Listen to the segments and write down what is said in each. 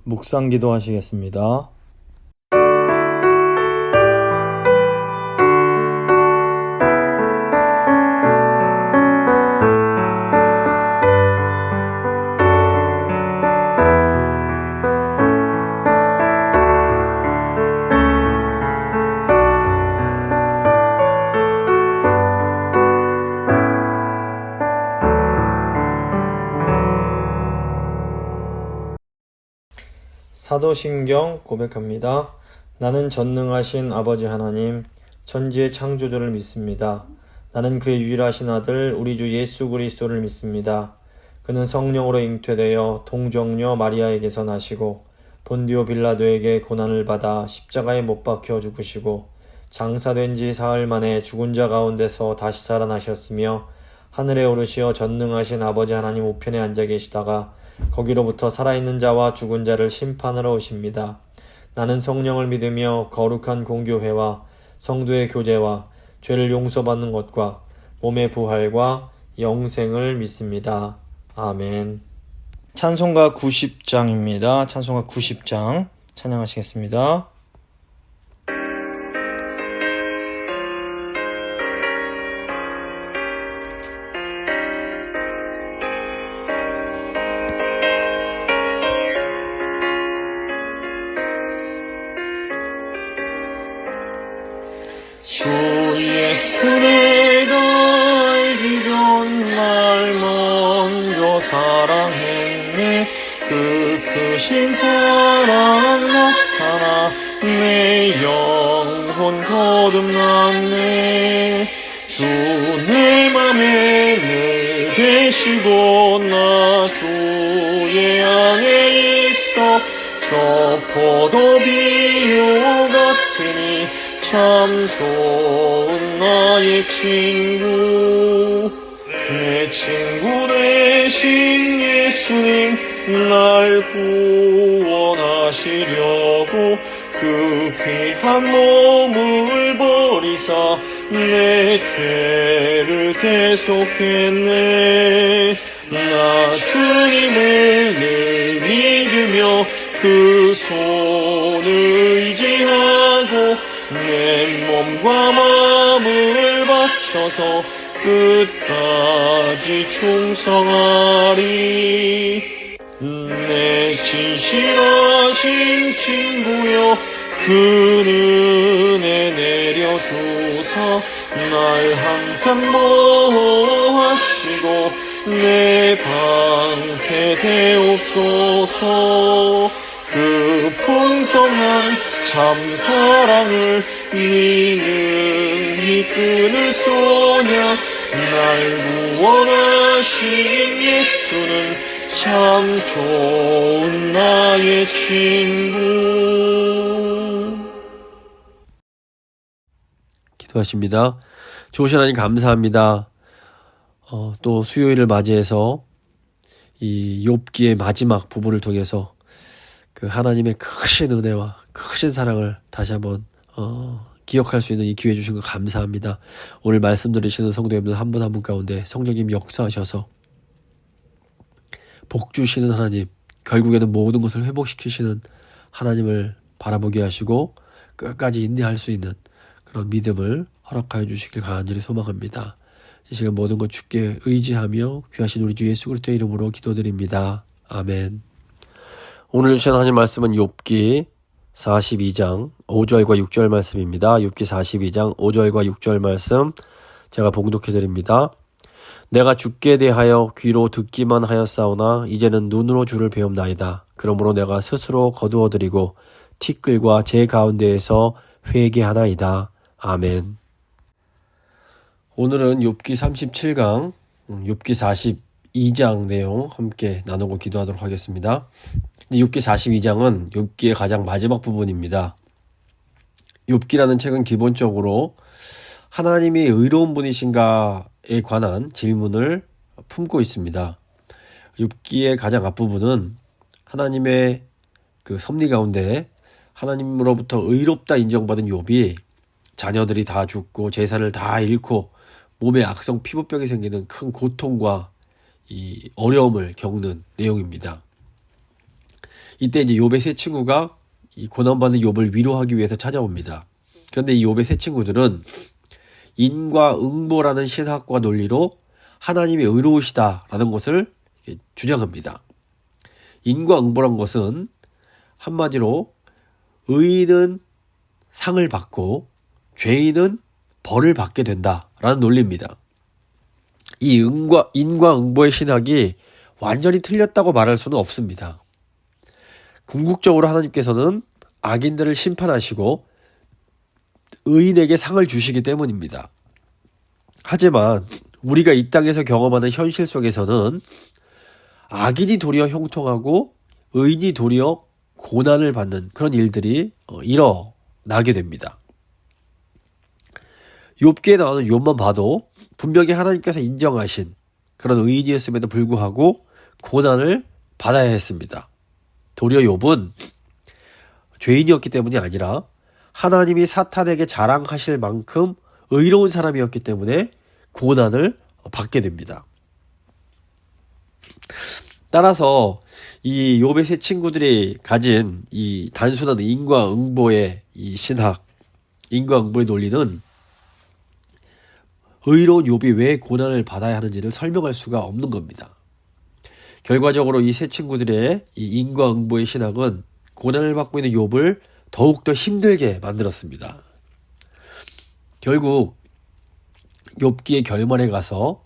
묵상 기도하시겠습니다. 사도신경 고백합니다. 나는 전능하신 아버지 하나님, 천지의 창조주를 믿습니다. 나는 그의 유일하신 아들 우리 주 예수 그리스도를 믿습니다. 그는 성령으로 잉태되어 동정녀 마리아에게서 나시고 본디오 빌라도에게 고난을 받아 십자가에 못 박혀 죽으시고 장사된 지 사흘 만에 죽은 자 가운데서 다시 살아나셨으며 하늘에 오르시어 전능하신 아버지 하나님 우편에 앉아 계시다가 거기로부터 살아있는 자와 죽은 자를 심판하러 오십니다. 나는 성령을 믿으며 거룩한 공교회와 성도의 교제와 죄를 용서받는 것과 몸의 부활과 영생을 믿습니다. 아멘. 찬송가 90장입니다. 찬송가 90장 찬양하시겠습니다. 주의 손을 걸기 전날 먼저 사랑했네. 그 크신 사랑 나타나 내 영혼 거듭났네. 주 내 맘에 늘 계시고 나 주의 안에 있어 저 포도비유 같으니 참 좋은 나의 친구. 내 친구 되신 예수님 날 구원하시려고 그 귀한 몸을 버리사 내 죄를 대속했네. 나 주님을 늘 믿으며 그 손을 의지하고 내 몸과 마음을 바쳐서 끝까지 충성하리. 내 진실하신 친구여 그 은혜 내려주사 날 항상 보호하시고 내 방패 되옵소서. 그 풍성한 참 사랑을 믿는 이끄는 소녀 날 구원하신 예수는 참 좋은 나의 친구. 기도하십니다. 좋으신 하나님 감사합니다. 또 수요일을 맞이해서 이 욥기의 마지막 부분을 통해서 그 하나님의 크신 은혜와 크신 사랑을 다시 한번 기억할 수 있는 이 기회 주신 거 감사합니다. 오늘 말씀 들으시는 성도님들 한 분 한 분 가운데 성령님 역사하셔서 복 주시는 하나님, 결국에는 모든 것을 회복시키시는 하나님을 바라보게 하시고 끝까지 인내할 수 있는 그런 믿음을 허락하여 주시길 간절히 소망합니다. 이 시간 모든 것 주께 의지하며 귀하신 우리 주 예수 그리스도의 이름으로 기도드립니다. 아멘. 오늘 주신 하나님 말씀은 욥기 42장 5절과 6절 말씀입니다. 욥기 42장 5절과 6절 말씀 제가 봉독해 드립니다. 내가 주께 대하여 귀로 듣기만 하였사오나 이제는 눈으로 주를 배움나이다. 그러므로 내가 스스로 거두어드리고 티끌과 제 가운데에서 회개하나이다. 아멘. 오늘은 욥기 37강, 욥기 42장 내용 함께 나누고 기도하도록 하겠습니다. 욥기 42장은 욥기의 가장 마지막 부분입니다. 욥기라는 책은 기본적으로 하나님이 의로운 분이신가에 관한 질문을 품고 있습니다. 욥기의 가장 앞부분은 하나님의 그 섭리 가운데 하나님으로부터 의롭다 인정받은 욥이 자녀들이 다 죽고 재산을 다 잃고 몸에 악성 피부병이 생기는 큰 고통과 이 어려움을 겪는 내용입니다. 이때 이제 욥의 세 친구가 이 고난받는 욥을 위로하기 위해서 찾아옵니다. 그런데 이 욥의 세 친구들은 인과응보라는 신학과 논리로 하나님이 의로우시다라는 것을 주장합니다. 인과응보란 것은 한마디로 의인은 상을 받고 죄인은 벌을 받게 된다라는 논리입니다. 이 인과응보의 신학이 완전히 틀렸다고 말할 수는 없습니다. 궁극적으로 하나님께서는 악인들을 심판하시고 의인에게 상을 주시기 때문입니다. 하지만 우리가 이 땅에서 경험하는 현실 속에서는 악인이 도리어 형통하고 의인이 도리어 고난을 받는 그런 일들이 일어나게 됩니다. 욥기에 나오는 욥만 봐도 분명히 하나님께서 인정하신 그런 의인이었음에도 불구하고 고난을 받아야 했습니다. 도리어 욥은 죄인이었기 때문이 아니라 하나님이 사탄에게 자랑하실 만큼 의로운 사람이었기 때문에 고난을 받게 됩니다. 따라서 이 욥의 세 친구들이 가진 이 단순한 인과응보의 이 신학, 인과응보의 논리는 의로운 욥이 왜 고난을 받아야 하는지를 설명할 수가 없는 겁니다. 결과적으로 이 세 친구들의 이 인과응보의 신학은 고난을 받고 있는 욥을 더욱더 힘들게 만들었습니다. 결국 욥기의 결말에 가서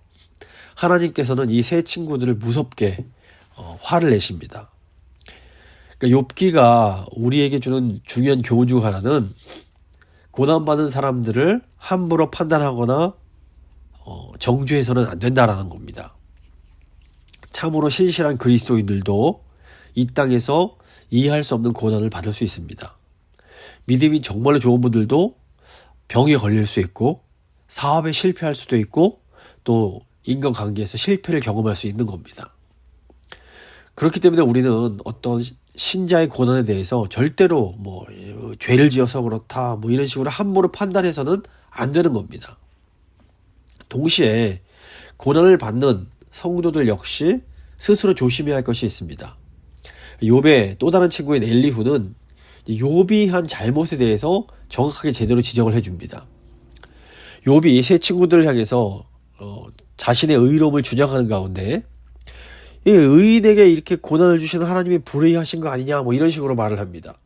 하나님께서는 이 세 친구들을 무섭게 화를 내십니다. 그러니까 욥기가 우리에게 주는 중요한 교훈 중 하나는 고난받는 사람들을 함부로 판단하거나 정죄해서는 안 된다라는 겁니다. 참으로 신실한 그리스도인들도 이 땅에서 이해할 수 없는 고난을 받을 수 있습니다. 믿음이 정말로 좋은 분들도 병에 걸릴 수 있고 사업에 실패할 수도 있고 또 인간관계에서 실패를 경험할 수 있는 겁니다. 그렇기 때문에 우리는 어떤 신자의 고난에 대해서 절대로 죄를 지어서 그렇다 이런 식으로 함부로 판단해서는 안 되는 겁니다. 동시에 고난을 받는 성도들 역시 스스로 조심해야 할 것이 있습니다. 욥의 또 다른 친구인 엘리후는 욥이 한 잘못에 대해서 정확하게 제대로 지적을 해줍니다. 욥이 세 친구들을 향해서 자신의 의로움을 주장하는 가운데 이 의인에게 이렇게 고난을 주시는 하나님이 불의하신 거 아니냐 이런 식으로 말을 합니다.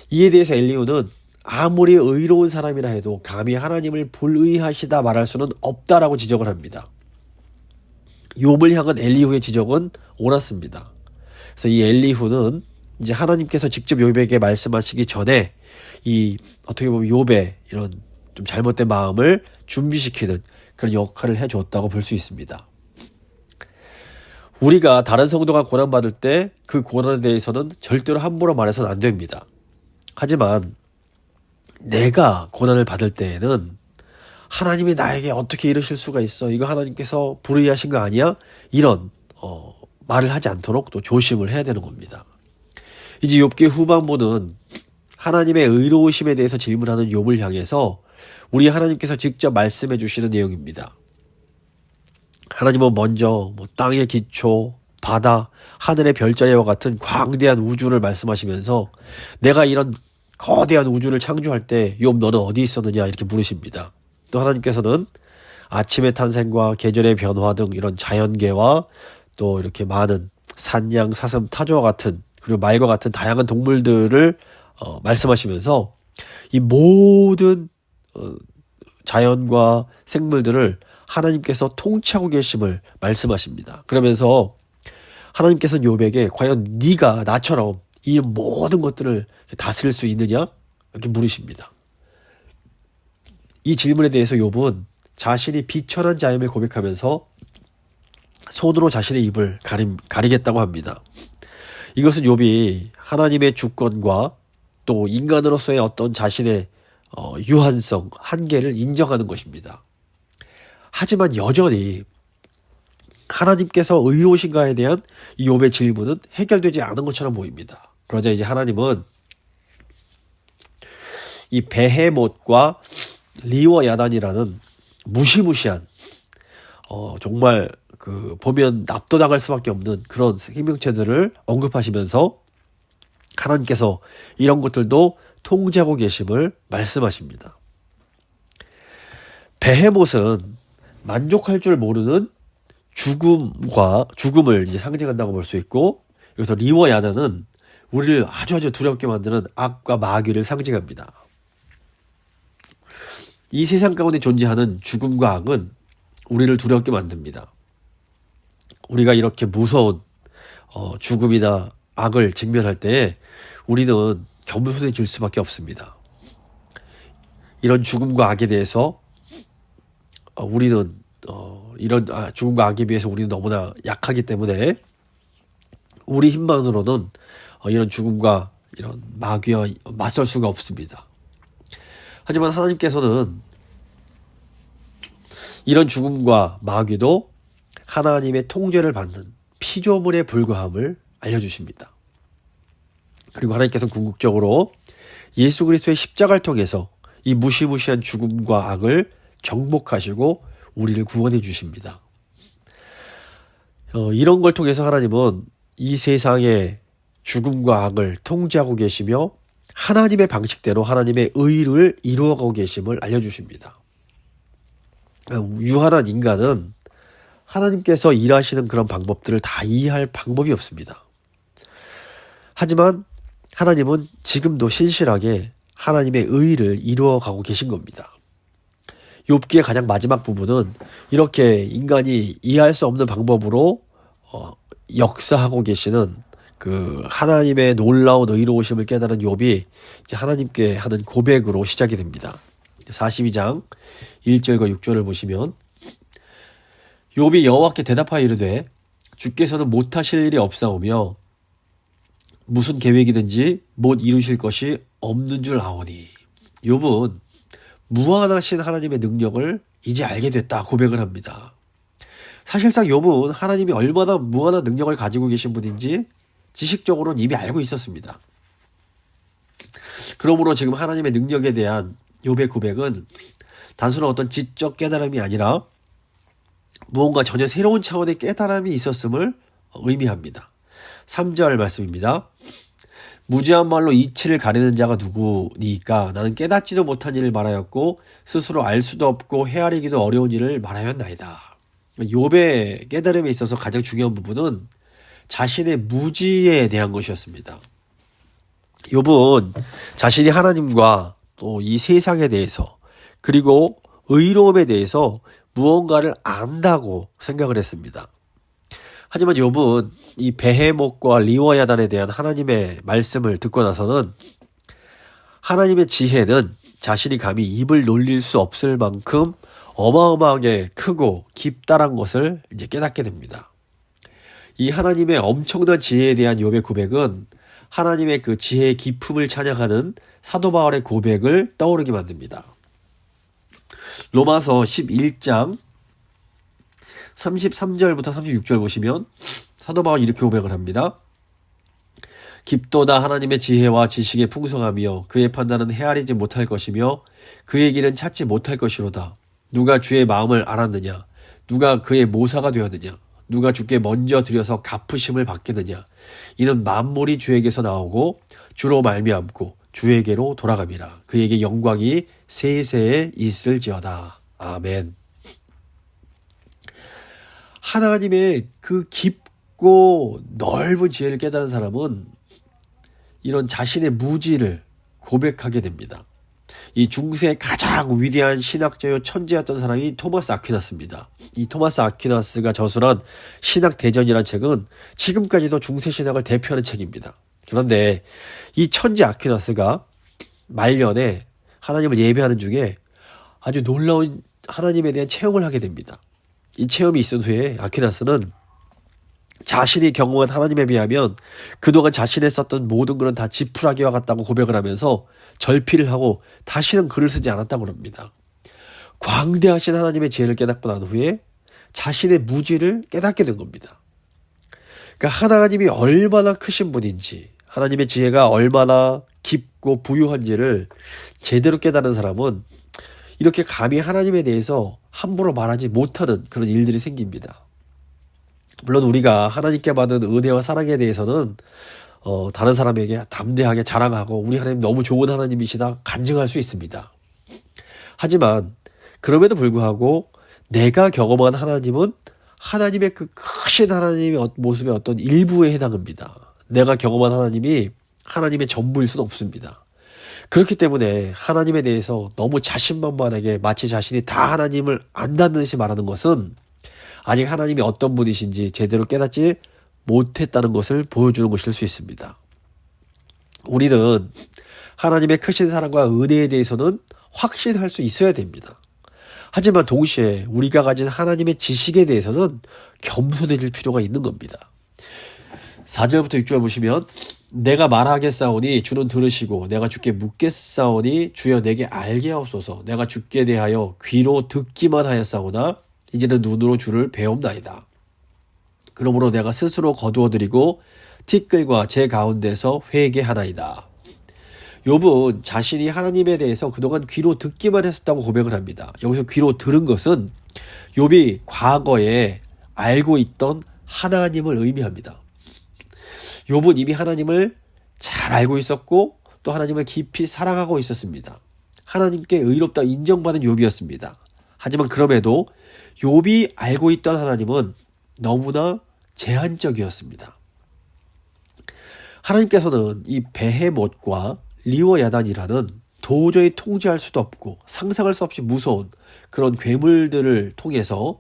이에 대해서 엘리후는 아무리 의로운 사람이라 해도 감히 하나님을 불의하시다 말할 수는 없다라고 지적을 합니다. 욥을 향한 엘리후의 지적은 옳았습니다. 그래서 이 엘리후는 이제 하나님께서 직접 욥에게 말씀하시기 전에 이 어떻게 보면 욥의 이런 좀 잘못된 마음을 준비시키는 그런 역할을 해줬다고 볼 수 있습니다. 우리가 다른 성도가 고난받을 때 그 고난에 대해서는 절대로 함부로 말해서는 안 됩니다. 하지만 내가 고난을 받을 때에는 하나님이 나에게 어떻게 이러실 수가 있어? 이거 하나님께서 불의하신 거 아니야? 이런 말을 하지 않도록 또 조심을 해야 되는 겁니다. 이제 욥기 후반부는 하나님의 의로우심에 대해서 질문하는 욥을 향해서 우리 하나님께서 직접 말씀해 주시는 내용입니다. 하나님은 먼저 땅의 기초, 바다, 하늘의 별자리와 같은 광대한 우주를 말씀하시면서 내가 이런 거대한 우주를 창조할 때 욥 너는 어디 있었느냐 이렇게 물으십니다. 또 하나님께서는 아침의 탄생과 계절의 변화 등 이런 자연계와 또 이렇게 많은 산양, 사슴, 타조와 같은 그리고 말과 같은 다양한 동물들을 말씀하시면서 이 모든 자연과 생물들을 하나님께서 통치하고 계심을 말씀하십니다. 그러면서 하나님께서는 욥에게 과연 네가 나처럼 이 모든 것들을 다스릴 수 있느냐? 이렇게 물으십니다. 이 질문에 대해서 욥은 자신이 비천한 자임을 고백하면서 손으로 자신의 입을 가리겠다고 합니다. 이것은 욥이 하나님의 주권과 또 인간으로서의 어떤 자신의 유한성, 한계를 인정하는 것입니다. 하지만 여전히 하나님께서 의로우신가에 대한 이 욥의 질문은 해결되지 않은 것처럼 보입니다. 그러자 이제 하나님은 이 베헤못과 리워야단이라는 무시무시한 정말 보면 납도당할 수밖에 없는 그런 생명체들을 언급하시면서 하나님께서 이런 것들도 통제하고 계심을 말씀하십니다. 베헤못은 만족할 줄 모르는 죽음을 이제 상징한다고 볼 수 있고, 여기서 리워야다는 우리를 아주 두렵게 만드는 악과 마귀를 상징합니다. 이 세상 가운데 존재하는 죽음과 악은 우리를 두렵게 만듭니다. 우리가 이렇게 무서운 죽음이나 악을 직면할 때에 우리는 겸손해질 수밖에 없습니다. 이런 죽음과 악에 대해서 우리는 이런 죽음과 악에 비해서 우리는 너무나 약하기 때문에 우리 힘만으로는 이런 죽음과 이런 마귀와 맞설 수가 없습니다. 하지만 하나님께서는 이런 죽음과 마귀도 하나님의 통제를 받는 피조물에 불과함을 알려주십니다. 그리고 하나님께서는 궁극적으로 예수 그리스도의 십자가를 통해서 이 무시무시한 죽음과 악을 정복하시고 우리를 구원해 주십니다. 이런 걸 통해서 하나님은 이 세상의 죽음과 악을 통제하고 계시며 하나님의 방식대로 하나님의 의를 이루어가고 계심을 알려주십니다. 유한한 인간은 하나님께서 일하시는 그런 방법들을 다 이해할 방법이 없습니다. 하지만 하나님은 지금도 신실하게 하나님의 의를 이루어가고 계신 겁니다. 욥기의 가장 마지막 부분은 이렇게 인간이 이해할 수 없는 방법으로 역사하고 계시는 그 하나님의 놀라운 의로우심을 깨달은 욥이 이제 하나님께 하는 고백으로 시작이 됩니다. 42장 1절과 6절을 보시면 욥이 여호와께 대답하여 이르되 주께서는 못하실 일이 없사오며 무슨 계획이든지 못 이루실 것이 없는 줄 아오니. 욥은 무한하신 하나님의 능력을 이제 알게 됐다 고백을 합니다. 사실상 욥은 하나님이 얼마나 무한한 능력을 가지고 계신 분인지 지식적으로는 이미 알고 있었습니다. 그러므로 지금 하나님의 능력에 대한 욥의 고백은 단순한 어떤 지적 깨달음이 아니라 무언가 전혀 새로운 차원의 깨달음이 있었음을 의미합니다. 3절 말씀입니다. 무지한 말로 이치를 가리는 자가 누구니까 나는 깨닫지도 못한 일을 말하였고 스스로 알 수도 없고 헤아리기도 어려운 일을 말하였나이다. 욥의 깨달음에 있어서 가장 중요한 부분은 자신의 무지에 대한 것이었습니다. 욥은 자신이 하나님과 또 이 세상에 대해서 그리고 의로움에 대해서 무언가를 안다고 생각을 했습니다. 하지만 욥은 이 베헤못과 리워야단에 대한 하나님의 말씀을 듣고 나서는 하나님의 지혜는 자신이 감히 입을 놀릴 수 없을 만큼 어마어마하게 크고 깊다란 것을 이제 깨닫게 됩니다. 이 하나님의 엄청난 지혜에 대한 욥의 고백은 하나님의 그 지혜의 깊음을 찬양하는 사도 바울의 고백을 떠오르게 만듭니다. 로마서 11장 33절부터 36절 보시면 사도 바울이 이렇게 고백을 합니다. 깊도다 하나님의 지혜와 지식의 풍성함이요 그의 판단은 헤아리지 못할 것이며 그의 길은 찾지 못할 것이로다. 누가 주의 마음을 알았느냐? 누가 그의 모사가 되었느냐? 누가 주께 먼저 드려서 갚으심을 받겠느냐? 이는 만물이 주에게서 나오고 주로 말미암고 주에게로 돌아갑니다. 그에게 영광이 세세에 있을지어다. 아멘. 하나님의 그 깊고 넓은 지혜를 깨달은 사람은 이런 자신의 무지를 고백하게 됩니다. 이 중세의 가장 위대한 신학자요 천재였던 사람이 토마스 아퀴나스입니다. 이 토마스 아퀴나스가 저술한 신학대전이라는 책은 지금까지도 중세 신학을 대표하는 책입니다. 그런데 이 천재 아퀴나스가 말년에 하나님을 예배하는 중에 아주 놀라운 하나님에 대한 체험을 하게 됩니다. 이 체험이 있은 후에 아퀴나스는 자신이 경험한 하나님에 비하면 그동안 자신이 썼던 모든 글은 다 지푸라기와 같다고 고백을 하면서 절필을 하고 다시는 글을 쓰지 않았다고 합니다. 광대하신 하나님의 지혜를 깨닫고 난 후에 자신의 무지를 깨닫게 된 겁니다. 그러니까 하나님이 얼마나 크신 분인지 하나님의 지혜가 얼마나 깊고 부유한지를 제대로 깨달은 사람은 이렇게 감히 하나님에 대해서 함부로 말하지 못하는 그런 일들이 생깁니다. 물론 우리가 하나님께 받은 은혜와 사랑에 대해서는 다른 사람에게 담대하게 자랑하고 우리 하나님 너무 좋은 하나님이시다 간증할 수 있습니다. 하지만 그럼에도 불구하고 내가 경험한 하나님은 하나님의 그 크신 하나님의 모습의 어떤 일부에 해당합니다. 내가 경험한 하나님이 하나님의 전부일 수는 없습니다. 그렇기 때문에 하나님에 대해서 너무 자신만만하게 마치 자신이 다 하나님을 안다는 듯이 말하는 것은 아직 하나님이 어떤 분이신지 제대로 깨닫지 못했다는 것을 보여주는 것일 수 있습니다. 우리는 하나님의 크신 사랑과 은혜에 대해서는 확신할 수 있어야 됩니다. 하지만 동시에 우리가 가진 하나님의 지식에 대해서는 겸손해질 필요가 있는 겁니다. 4절부터 6절 보시면 내가 말하겠사오니 주는 들으시고 내가 주께 묻겠사오니 주여 내게 알게 하옵소서. 내가 주께 대하여 귀로 듣기만 하였사오나 이제는 눈으로 주를 배움나이다. 그러므로 내가 스스로 거두어드리고 티끌과 제 가운데서 회개하나이다. 욥은 자신이 하나님에 대해서 그동안 귀로 듣기만 했었다고 고백을 합니다. 여기서 귀로 들은 것은 욥이 과거에 알고 있던 하나님을 의미합니다. 욥은 이미 하나님을 잘 알고 있었고 또 하나님을 깊이 사랑하고 있었습니다. 하나님께 의롭다 인정받은 욥이었습니다. 하지만 그럼에도 욥이 알고 있던 하나님은 너무나 제한적이었습니다. 하나님께서는 이 베헤못과 리워야단이라는 도저히 통제할 수도 없고 상상할 수 없이 무서운 그런 괴물들을 통해서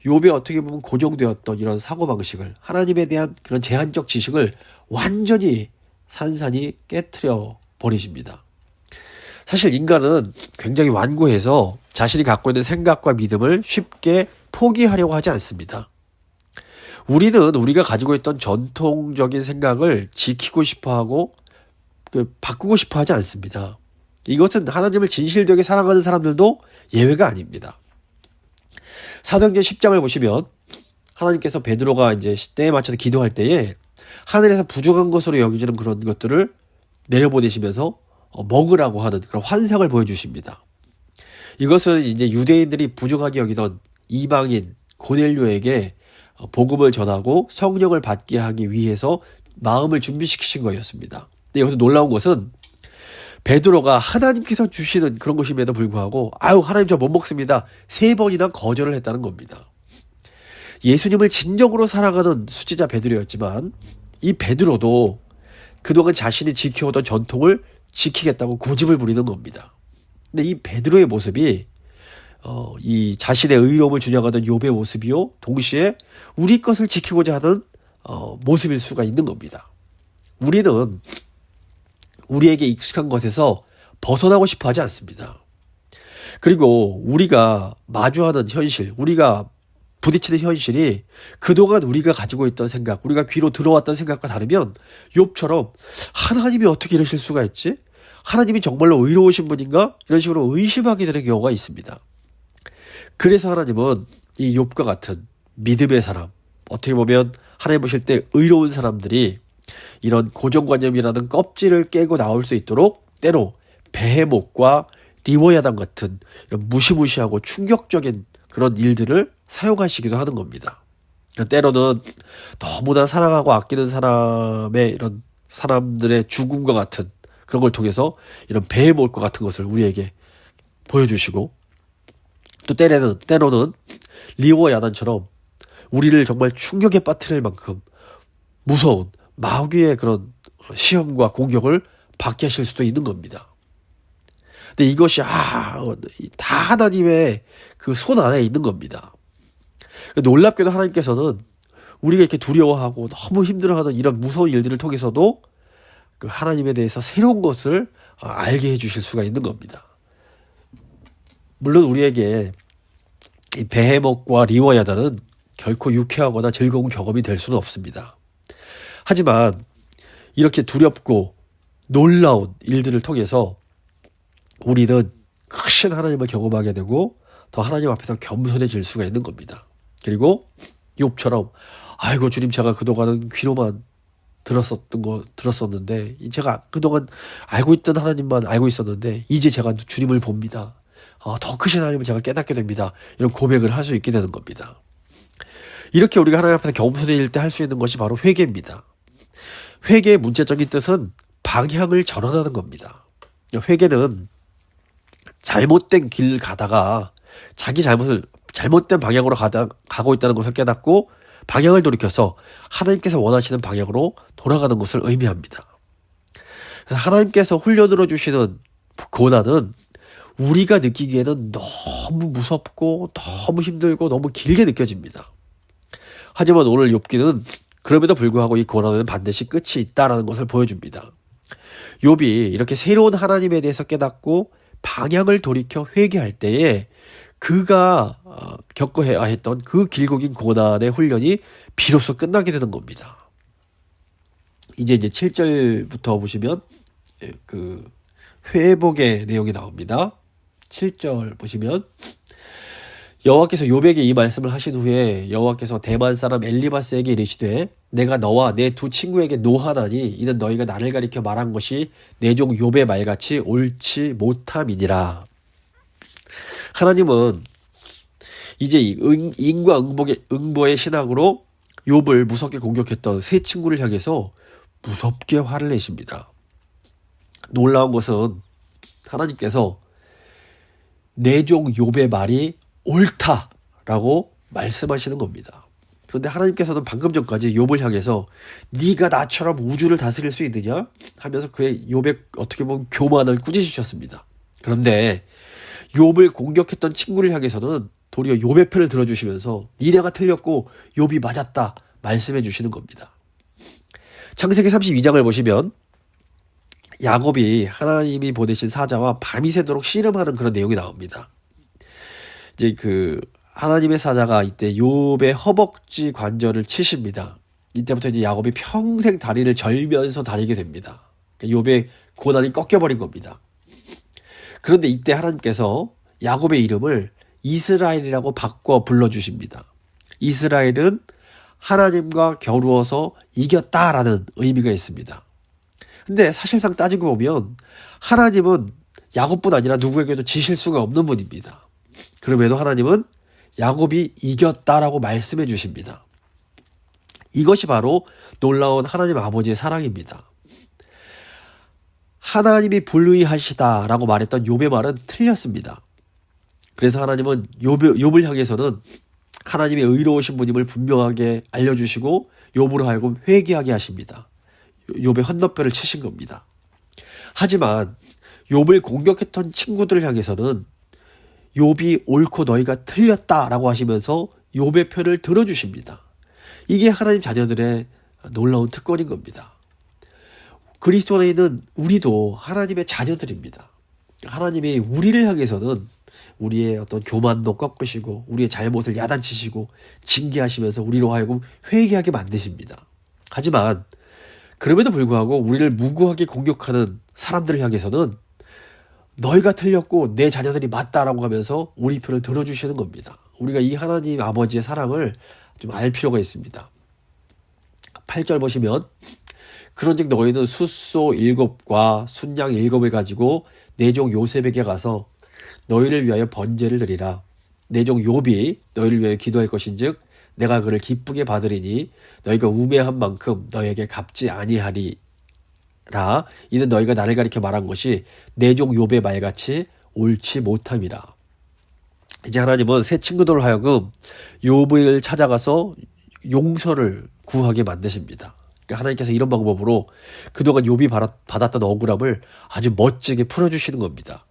욥이 어떻게 보면 고정되었던 이런 사고방식을, 하나님에 대한 그런 제한적 지식을 완전히 산산이 깨트려 버리십니다. 사실 인간은 굉장히 완고해서 자신이 갖고 있는 생각과 믿음을 쉽게 포기하려고 하지 않습니다. 우리는 우리가 가지고 있던 전통적인 생각을 지키고 싶어하고 바꾸고 싶어 하지 않습니다. 이것은 하나님을 진실되게 사랑하는 사람들도 예외가 아닙니다. 사도행전 10장을 보시면 하나님께서 베드로가 이제 때에 맞춰서 기도할 때에 하늘에서 부족한 것으로 여기지는 그런 것들을 내려보내시면서 먹으라고 하는 그런 환상을 보여주십니다. 이것은 이제 유대인들이 부족하게 여기던 이방인 고넬료에게 복음을 전하고 성령을 받게 하기 위해서 마음을 준비시키신 거였습니다. 근데 여기서 놀라운 것은 베드로가 하나님께서 주시는 그런 것임에도 불구하고 하나님 저 못 먹습니다. 3번이나 거절을 했다는 겁니다. 예수님을 진정으로 사랑하는 수지자 베드로였지만 이 베드로도 그동안 자신이 지켜오던 전통을 지키겠다고 고집을 부리는 겁니다. 근데 이 베드로의 모습이 이 자신의 의로움을 주장하던 욥의 모습이요 동시에 우리 것을 지키고자 하는 모습일 수가 있는 겁니다. 우리는 우리에게 익숙한 것에서 벗어나고 싶어 하지 않습니다. 그리고 우리가 마주하는 현실, 우리가 부딪히는 현실이 그동안 우리가 가지고 있던 생각, 우리가 귀로 들어왔던 생각과 다르면 욥처럼 하나님이 어떻게 이러실 수가 있지? 하나님이 정말로 의로우신 분인가? 이런 식으로 의심하게 되는 경우가 있습니다. 그래서 하나님은 이 욥과 같은 믿음의 사람, 어떻게 보면 하나님 보실 때 의로운 사람들이 이런 고정관념이라는 껍질을 깨고 나올 수 있도록 때로 베헤못과 리워야단 같은 이런 무시무시하고 충격적인 그런 일들을 사용하시기도 하는 겁니다. 때로는 너무나 사랑하고 아끼는 사람의 이런 사람들의 죽음과 같은 그런 걸 통해서 이런 베헤못과 같은 것을 우리에게 보여주시고 또 때로는 리워야단처럼 우리를 정말 충격에 빠뜨릴 만큼 무서운 마귀의 그런 시험과 공격을 받게 하실 수도 있는 겁니다. 근데 이것이 다 하나님의 그 손 안에 있는 겁니다. 놀랍게도 하나님께서는 우리가 이렇게 두려워하고 너무 힘들어하는 이런 무서운 일들을 통해서도 그 하나님에 대해서 새로운 것을 알게 해주실 수가 있는 겁니다. 물론 우리에게 이 베헤못과 리워야단은 결코 유쾌하거나 즐거운 경험이 될 수는 없습니다. 하지만 이렇게 두렵고 놀라운 일들을 통해서 우리는 크신 하나님을 경험하게 되고 더 하나님 앞에서 겸손해질 수가 있는 겁니다. 그리고 욥처럼 아이고 주님 제가 그동안은 귀로만 들었었는데 제가 그동안 알고 있던 하나님만 알고 있었는데 이제 제가 주님을 봅니다. 더 크신 하나님을 제가 깨닫게 됩니다. 이런 고백을 할 수 있게 되는 겁니다. 이렇게 우리가 하나님 앞에서 겸손해질 때 할 수 있는 것이 바로 회개입니다. 회개의 문자적인 뜻은 방향을 전환하는 겁니다. 회개는 잘못된 길 가다가 자기 잘못된 방향으로 가고 있다는 것을 깨닫고 방향을 돌이켜서 하나님께서 원하시는 방향으로 돌아가는 것을 의미합니다. 그래서 하나님께서 훈련으로 주시는 고난은 우리가 느끼기에는 너무 무섭고 너무 힘들고 너무 길게 느껴집니다. 하지만 오늘 욥기는 그럼에도 불구하고 이 고난에는 반드시 끝이 있다라는 것을 보여줍니다. 욥이 이렇게 새로운 하나님에 대해서 깨닫고 방향을 돌이켜 회개할 때에 그가 겪어야 했던 그 길고 긴 고난의 훈련이 비로소 끝나게 되는 겁니다. 이제 7절부터 보시면 그 회복의 내용이 나옵니다. 7절 보시면 여호와께서 욥에게 이 말씀을 하신 후에 여호와께서 대만 사람 엘리바스에게 이르시되 내가 너와 내 두 친구에게 노하나니 이는 너희가 나를 가리켜 말한 것이 내 종 욥의 말같이 옳지 못함이니라. 하나님은 이제 인과 응보의 신학으로 욥을 무섭게 공격했던 세 친구를 향해서 무섭게 화를 내십니다. 놀라운 것은 하나님께서 내 종 욥의 말이 옳다라고 말씀하시는 겁니다. 그런데 하나님께서는 방금 전까지 욥을 향해서 네가 나처럼 우주를 다스릴 수 있느냐 하면서 그의 욥의 어떻게 보면 교만을 꾸짖으셨습니다. 그런데 욥을 공격했던 친구를 향해서는 도리어 욥의 편을 들어주시면서 니네가 틀렸고 욥이 맞았다 말씀해 주시는 겁니다. 창세기 32장을 보시면 야곱이 하나님이 보내신 사자와 밤이 새도록 씨름하는 그런 내용이 나옵니다. 이제 그 하나님의 사자가 이때 욥의 허벅지 관절을 치십니다. 이때부터 이제 야곱이 평생 다리를 절면서 다니게 됩니다. 욥의 고난이 꺾여버린 겁니다. 그런데 이때 하나님께서 야곱의 이름을 이스라엘이라고 바꿔 불러주십니다. 이스라엘은 하나님과 겨루어서 이겼다라는 의미가 있습니다. 근데 사실상 따지고 보면 하나님은 야곱뿐 아니라 누구에게도 지실 수가 없는 분입니다. 그럼에도 하나님은 야곱이 이겼다라고 말씀해 주십니다. 이것이 바로 놀라운 하나님 아버지의 사랑입니다. 하나님이 불의하시다라고 말했던 욥의 말은 틀렸습니다. 그래서 하나님은 욥을 향해서는 하나님의 의로우신 분임을 분명하게 알려주시고 욥으로 하여금 회개하게 하십니다. 욥의 헌너뼈를 치신 겁니다. 하지만 욥을 공격했던 친구들을 향해서는 욥이 옳고 너희가 틀렸다라고 하시면서 욥의 편을 들어주십니다. 이게 하나님 자녀들의 놀라운 특권인 겁니다. 그리스도 안에 있는 우리도 하나님의 자녀들입니다. 하나님이 우리를 향해서는 우리의 어떤 교만도 꺾으시고 우리의 잘못을 야단치시고 징계하시면서 우리로 하여금 회개하게 만드십니다. 하지만 그럼에도 불구하고 우리를 무고하게 공격하는 사람들을 향해서는 너희가 틀렸고 내 자녀들이 맞다라고 하면서 우리 편을 들어주시는 겁니다. 우리가 이 하나님 아버지의 사랑을 좀 알 필요가 있습니다. 8절 보시면 그런즉 너희는 숫소 7과 순양 7을 가지고 내 종 요셉에게 가서 너희를 위하여 번제를 드리라. 내 종 욥이 너희를 위하여 기도할 것인즉 내가 그를 기쁘게 받으리니 너희가 우매한 만큼 너희에게 갚지 아니하리라. 이는 너희가 나를 가리켜 말한 것이 내 종 욥의 말같이 옳지 못함이라. 이제 하나님은 새 친구들을 하여금 욥을 찾아가서 용서를 구하게 만드십니다. 그러니까 하나님께서 이런 방법으로 그동안 욥이 받았던 억울함을 아주 멋지게 풀어주시는 겁니다.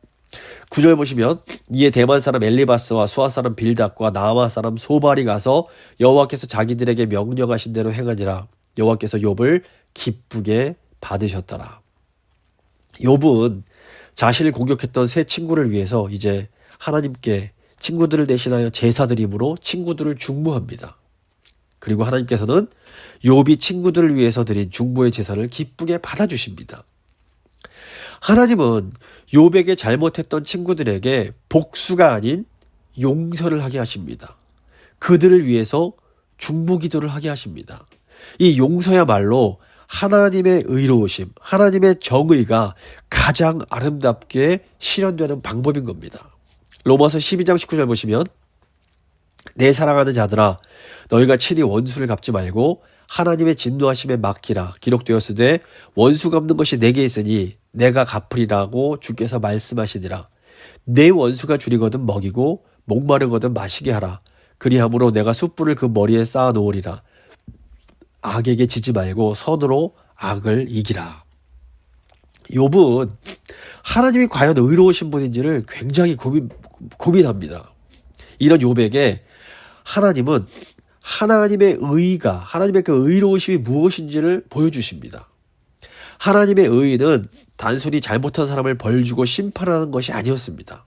9절 보시면 이에 대만 사람 엘리바스와 수아 사람 빌닷과 나아마 사람 소발이 가서 여호와께서 자기들에게 명령하신 대로 행하니라. 여호와께서 욥을 기쁘게 받으셨더라. 욥은 자신을 공격했던 세 친구를 위해서 이제 하나님께 친구들을 대신하여 제사 드림으로 친구들을 중보합니다. 그리고 하나님께서는 욥이 친구들을 위해서 드린 중보의 제사를 기쁘게 받아주십니다. 하나님은 욥에게 잘못했던 친구들에게 복수가 아닌 용서를 하게 하십니다. 그들을 위해서 중보 기도를 하게 하십니다. 이 용서야말로 하나님의 의로우심, 하나님의 정의가 가장 아름답게 실현되는 방법인 겁니다. 로마서 12장 19절 보시면 내 사랑하는 자들아 너희가 친히 원수를 갚지 말고 하나님의 진노하심에 맡기라. 기록되었으되 원수 갚는 것이 내게 있으니 내가 갚으리라고 주께서 말씀하시니라. 내 원수가 줄이거든 먹이고 목마르거든 마시게 하라. 그리함으로 내가 숯불을 그 머리에 쌓아 놓으리라. 악에게 지지 말고 선으로 악을 이기라. 욥은 하나님이 과연 의로우신 분인지를 굉장히 고민합니다. 이런 욥에게 하나님은 하나님의 의가, 하나님의 그 의로우심이 무엇인지를 보여주십니다. 하나님의 의는 단순히 잘못한 사람을 벌주고 심판하는 것이 아니었습니다.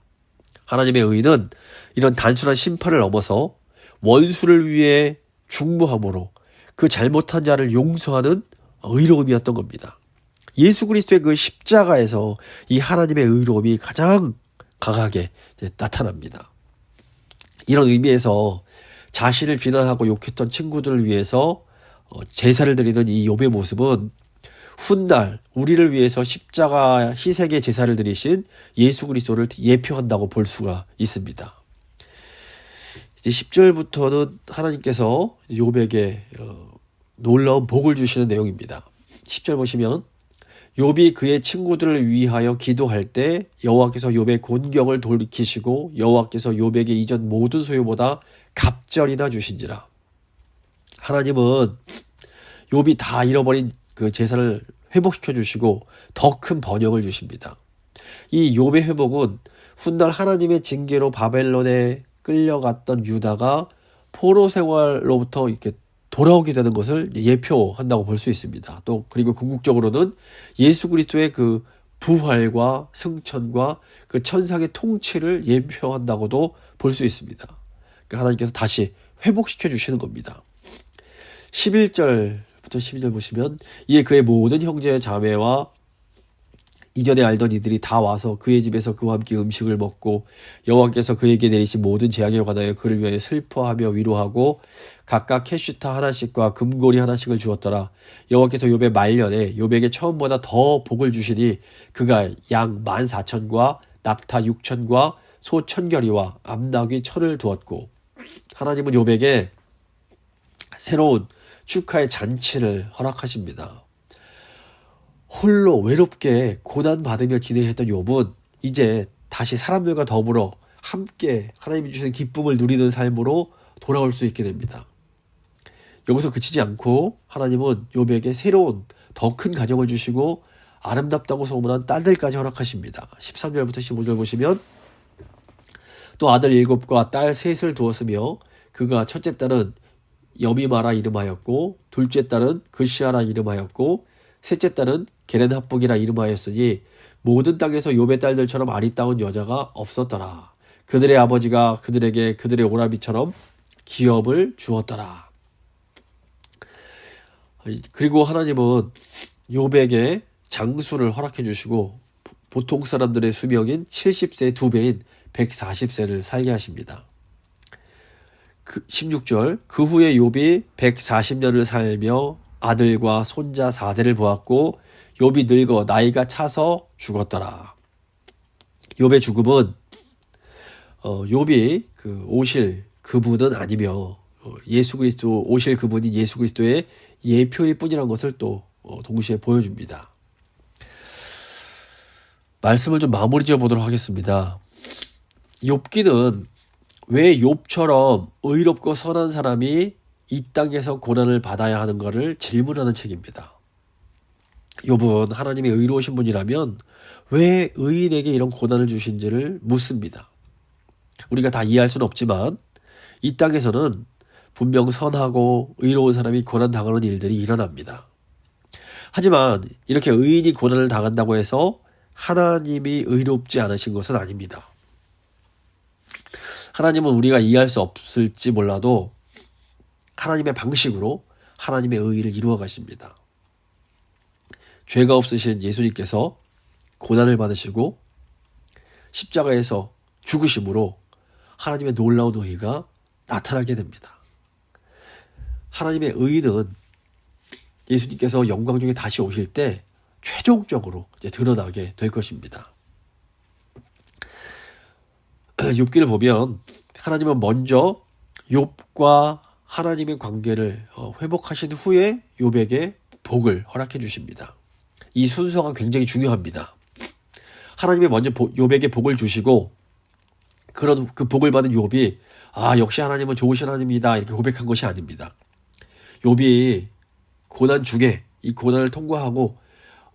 하나님의 의는 이런 단순한 심판을 넘어서 원수를 위해 중보함으로 그 잘못한 자를 용서하는 의로움이었던 겁니다. 예수 그리스도의 그 십자가에서 이 하나님의 의로움이 가장 강하게 나타납니다. 이런 의미에서 자신을 비난하고 욕했던 친구들을 위해서 제사를 드리는 이 욥의 모습은 훗날 우리를 위해서 십자가 희생의 제사를 드리신 예수 그리스도를 예표한다고 볼 수가 있습니다. 이제 10절부터는 하나님께서 욥에게 놀라운 복을 주시는 내용입니다. 10절 보시면 욥이 그의 친구들을 위하여 기도할 때 여호와께서 욥의 곤경을 돌이키시고 여호와께서 욥에게 이전 모든 소유보다 갑절이나 주신지라. 하나님은 욥이 다 잃어버린 그 재산을 회복시켜 주시고 더 큰 번영을 주십니다. 이 욥의 회복은 훗날 하나님의 징계로 바벨론에 끌려갔던 유다가 포로 생활로부터 이렇게 돌아오게 되는 것을 예표한다고 볼 수 있습니다. 또 그리고 궁극적으로는 예수 그리스도의 그 부활과 승천과 그 천상의 통치를 예표한다고도 볼 수 있습니다. 그러니까 하나님께서 다시 회복시켜 주시는 겁니다. 11절부터 12절 보시면 이에 그의 모든 형제 자매와 이전에 알던 이들이 다 와서 그의 집에서 그와 함께 음식을 먹고 여호와께서 그에게 내리신 모든 재앙에 관하여 그를 위하여 슬퍼하며 위로하고 각각 캐슈타 하나씩과 금고리 하나씩을 주었더라. 여호와께서 욥의 말년에 욥에게 처음보다 더 복을 주시니 그가 양 14,000과 낙타 6,000과 소 1,000결이와 암나귀 1,000을 두었고 하나님은 욥에게 새로운 축하의 잔치를 허락하십니다. 홀로 외롭게 고난받으며 지내했던 욥은 이제 다시 사람들과 더불어 함께 하나님이 주시는 기쁨을 누리는 삶으로 돌아올 수 있게 됩니다. 여기서 그치지 않고 하나님은 욥에게 새로운 더 큰 가정을 주시고 아름답다고 소문한 딸들까지 허락하십니다. 13절부터 15절 보시면 또 아들 7과 딸 3을 두었으며 그가 첫째 딸은 여미마라 이름하였고 둘째 딸은 그시아라 이름하였고 셋째 딸은 게렌합북이라 이름하였으니 모든 땅에서 욥의 딸들처럼 아리따운 여자가 없었더라. 그들의 아버지가 그들에게 그들의 오라비처럼 기업을 주었더라. 그리고 하나님은 욥에게 장수를 허락해 주시고 보통 사람들의 수명인 70세의 2배인 140세를 살게 하십니다. 16절 그 후에 욥이 140년을 살며 아들과 손자 4대를 보았고 욥이 늙어 나이가 차서 죽었더라. 욥의 죽음은 욥이 그 오실 그분은 아니며 예수 그리스도 오실 그분이 예수 그리스도의 예표일 뿐이라는 것을 또 동시에 보여줍니다. 말씀을 좀 마무리 지어 보도록 하겠습니다. 욥기는 왜 욥처럼 의롭고 선한 사람이 이 땅에서 고난을 받아야 하는 것을 질문하는 책입니다. 욥은 하나님이 의로우신 분이라면 왜 의인에게 이런 고난을 주신지를 묻습니다. 우리가 다 이해할 수는 없지만 이 땅에서는 분명 선하고 의로운 사람이 고난당하는 일들이 일어납니다. 하지만 이렇게 의인이 고난을 당한다고 해서 하나님이 의롭지 않으신 것은 아닙니다. 하나님은 우리가 이해할 수 없을지 몰라도 하나님의 방식으로 하나님의 의의를 이루어 가십니다. 죄가 없으신 예수님께서 고난을 받으시고 십자가에서 죽으심으로 하나님의 놀라운 의의가 나타나게 됩니다. 하나님의 의의는 예수님께서 영광 중에 다시 오실 때 최종적으로 이제 드러나게 될 것입니다. 욥기를 보면 하나님은 먼저 욥과 하나님의 관계를 회복하신 후에 욥에게 복을 허락해 주십니다. 이 순서가 굉장히 중요합니다. 하나님이 먼저 욥에게 복을 주시고 그런 그 복을 받은 욥이 역시 하나님은 좋으신 하나님이다 이렇게 고백한 것이 아닙니다. 욥이 고난 중에 이 고난을 통과하고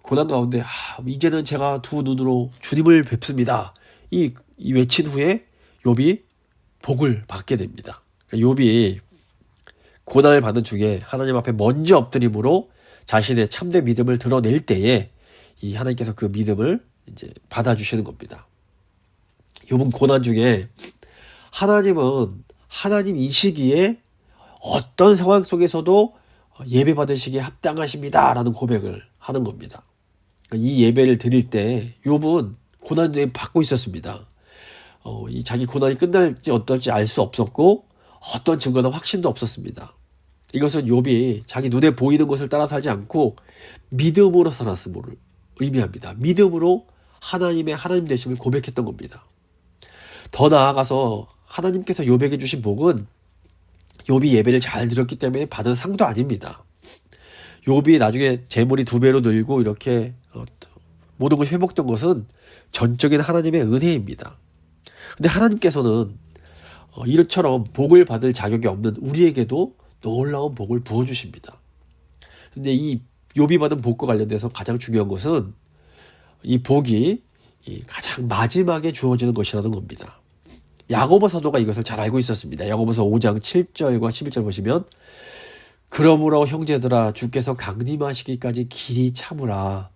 고난 가운데 이제는 제가 두 눈으로 주님을 뵙습니다. 이 외친 후에 욥이 복을 받게 됩니다. 그러니까 욥이 고난을 받은 중에 하나님 앞에 먼저 엎드림으로 자신의 참된 믿음을 드러낼 때에 이 하나님께서 그 믿음을 이제 받아주시는 겁니다. 욥은 고난 중에 하나님은 하나님이시기에 어떤 상황 속에서도 예배 받으시기에 합당하십니다 라는 고백을 하는 겁니다. 이 예배를 드릴 때 욥은 고난을 받고 있었습니다. 이 자기 고난이 끝날지 어떨지 알 수 없었고 어떤 증거나 확신도 없었습니다. 이것은 욥이 자기 눈에 보이는 것을 따라 살지 않고 믿음으로 살았음을 의미합니다. 믿음으로 하나님의 하나님 되심을 고백했던 겁니다. 더 나아가서 하나님께서 욥에게 주신 복은 욥이 예배를 잘 드렸기 때문에 받은 상도 아닙니다. 욥이 나중에 재물이 2배로 늘고 이렇게 모든 것이 회복된 것은 전적인 하나님의 은혜입니다. 근데 하나님께서는 이처럼 복을 받을 자격이 없는 우리에게도 놀라운 복을 부어주십니다. 근데 이 욥이 받은 복과 관련돼서 가장 중요한 것은 이 복이 가장 마지막에 주어지는 것이라는 겁니다. 야고보 사도가 이것을 잘 알고 있었습니다. 야고보서 5장 7절과 11절 보시면 그러므로 형제들아 주께서 강림하시기까지 길이 참으라.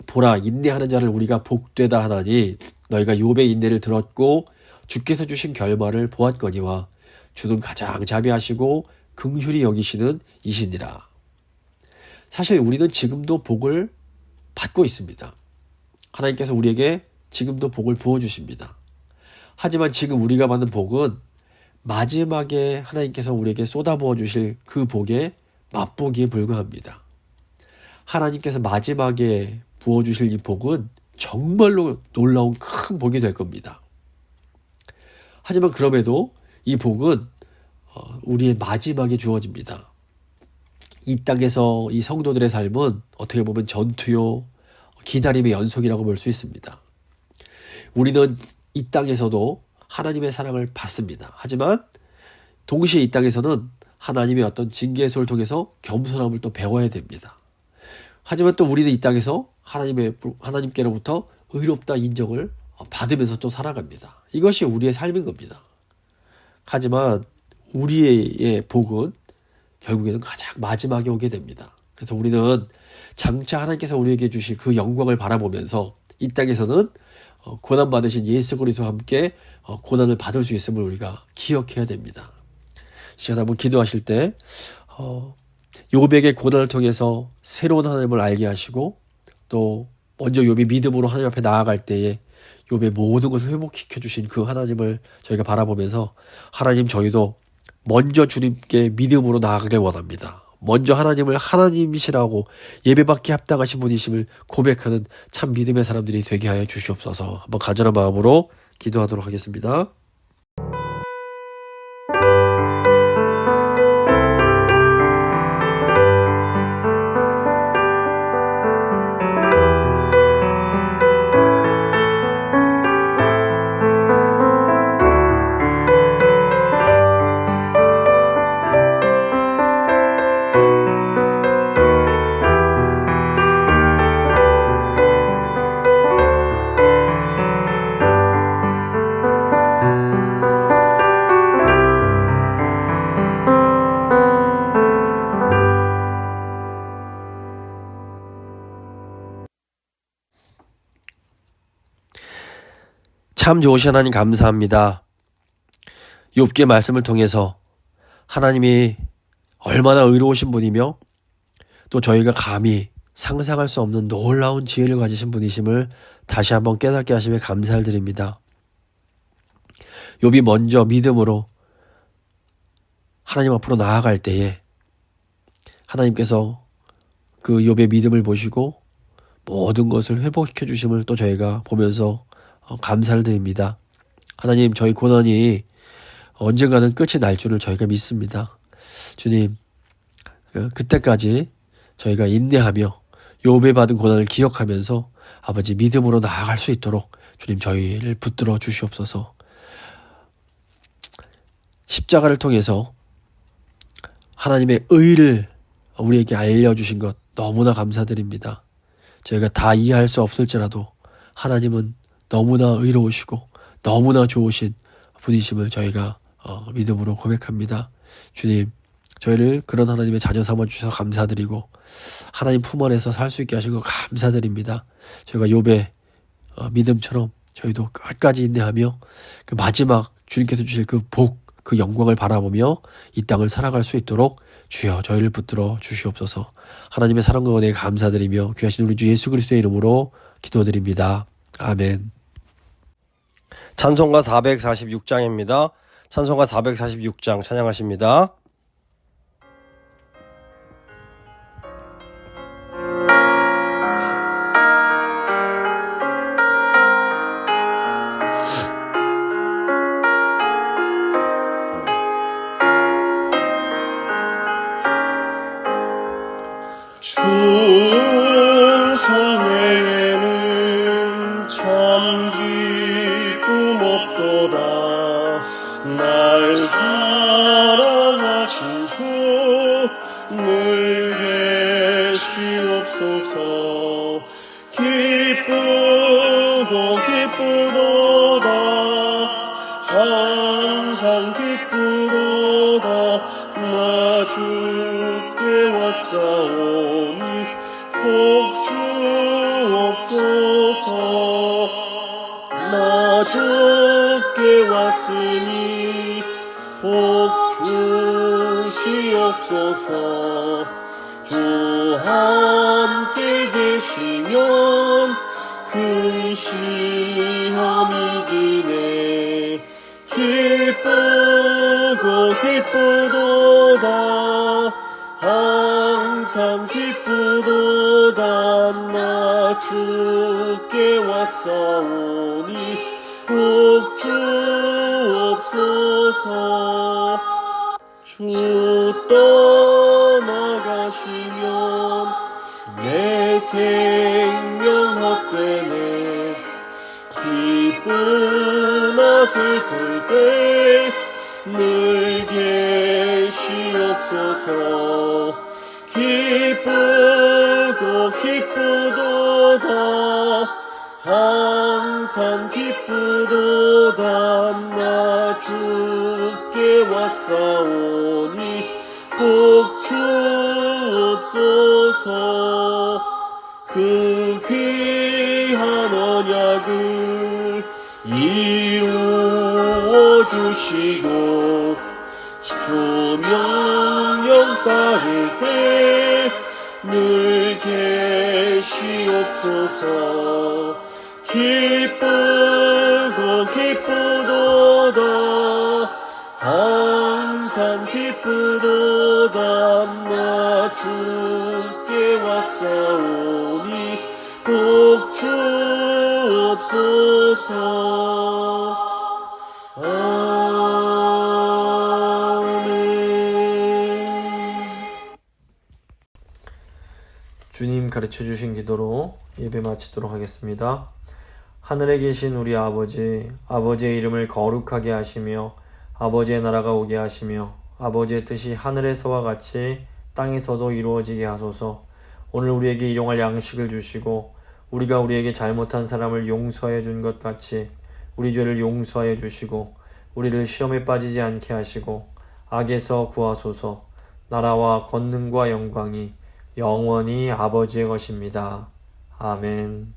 보라 인내하는 자를 우리가 복되다 하나니 너희가 욥의 인내를 들었고 주께서 주신 결말을 보았거니와 주는 가장 자비하시고 긍휼히 여기시는 이시니라. 사실 우리는 지금도 복을 받고 있습니다. 하나님께서 우리에게 지금도 복을 부어주십니다. 하지만 지금 우리가 받는 복은 마지막에 하나님께서 우리에게 쏟아부어 주실 그 복의 맛보기에 불과합니다. 하나님께서 마지막에 부어주실 이 복은 정말로 놀라운 큰 복이 될 겁니다. 하지만 그럼에도 이 복은 우리의 마지막에 주어집니다. 이 땅에서 이 성도들의 삶은 어떻게 보면 전투요, 기다림의 연속이라고 볼 수 있습니다. 우리는 이 땅에서도 하나님의 사랑을 받습니다. 하지만 동시에 이 땅에서는 하나님의 어떤 징계소를 통해서 겸손함을 또 배워야 됩니다. 하지만 또 우리는 이 땅에서 하나님께로부터 의롭다 인정을 받으면서 또 살아갑니다. 이것이 우리의 삶인 겁니다. 하지만 우리의 복은 결국에는 가장 마지막에 오게 됩니다. 그래서 우리는 장차 하나님께서 우리에게 주실 그 영광을 바라보면서 이 땅에서는 고난받으신 예수 그리스도와 함께 고난을 받을 수 있음을 우리가 기억해야 됩니다. 시간 한번 기도하실 때 욥에게 고난을 통해서 새로운 하나님을 알게 하시고 또 먼저 욥이 믿음으로 하나님 앞에 나아갈 때에 욥의 모든 것을 회복시켜 주신 그 하나님을 저희가 바라보면서 하나님 저희도 먼저 주님께 믿음으로 나아가길 원합니다. 먼저 하나님을 하나님이시라고 예배받기 합당하신 분이심을 고백하는 참 믿음의 사람들이 되게 하여 주시옵소서. 한번 간절한 마음으로 기도하도록 하겠습니다. 참 좋으신 하나님 감사합니다. 욥기의 말씀을 통해서 하나님이 얼마나 의로우신 분이며 또 저희가 감히 상상할 수 없는 놀라운 지혜를 가지신 분이심을 다시 한번 깨닫게 하심에 감사를 드립니다. 욥이 먼저 믿음으로 하나님 앞으로 나아갈 때에 하나님께서 그 욥의 믿음을 보시고 모든 것을 회복시켜 주심을 또 저희가 보면서 감사를 드립니다. 하나님 저희 고난이 언젠가는 끝이 날 줄을 저희가 믿습니다. 주님, 그때까지 저희가 인내하며 욥이 받은 고난을 기억하면서 아버지 믿음으로 나아갈 수 있도록 주님 저희를 붙들어 주시옵소서. 십자가를 통해서 하나님의 의를 우리에게 알려주신 것 너무나 감사드립니다. 저희가 다 이해할 수 없을지라도 하나님은 너무나 의로우시고 너무나 좋으신 분이심을 저희가 믿음으로 고백합니다. 주님, 저희를 그런 하나님의 자녀 삼아주셔서 감사드리고 하나님 품 안에서 살 수 있게 하신 것 감사드립니다. 저희가 욥의 믿음처럼 저희도 끝까지 인내하며 그 마지막 주님께서 주실 그 복, 그 영광을 바라보며 이 땅을 살아갈 수 있도록 주여 저희를 붙들어 주시옵소서. 하나님의 사랑과 은혜에 감사드리며 귀하신 우리 주 예수 그리스도의 이름으로 기도드립니다. 아멘. 찬송가 446장입니다. 찬송가 446장 찬양하십니다. 충성에는 참 기쁨 없도다. 날 사랑하신 주 늘 계시옵소서. 기쁘고 기쁘도다. 항상 기쁘도다. 나 주께 왔사오니 복 주옵소서. 나 주께 왔으니 복 주시옵소서. 주 함께 계시면 큰 시험이 기네. 기쁘고 기쁘도다. 항상 기쁘도다. 나 주께 왔사오니 복 주옵소서. 주 떠나가시면 내 생명 헛되네. 기쁘나 슬플 때 늘 계시옵소서. 기쁘고 기쁘도다. 항상 기쁘도다. 나 주께 왔사오니 복 주옵소서. 그 귀한 언약을 이루어 주시고 주 명령 따를 때 늘 계시옵소서. 기쁘고 기쁘도다. 항상 기쁘도다. 나 주께 왔사오니 복 주옵소서. 주님 가르쳐 주신 기도로 예배 마치도록 하겠습니다. 하늘에 계신 우리 아버지, 아버지의 이름을 거룩하게 하시며 아버지의 나라가 오게 하시며 아버지의 뜻이 하늘에서와 같이 땅에서도 이루어지게 하소서. 오늘 우리에게 일용할 양식을 주시고 우리가 우리에게 잘못한 사람을 용서해 준 것 같이 우리 죄를 용서해 주시고 우리를 시험에 빠지지 않게 하시고 악에서 구하소서. 나라와 권능과 영광이 영원히 아버지의 것입니다. 아멘.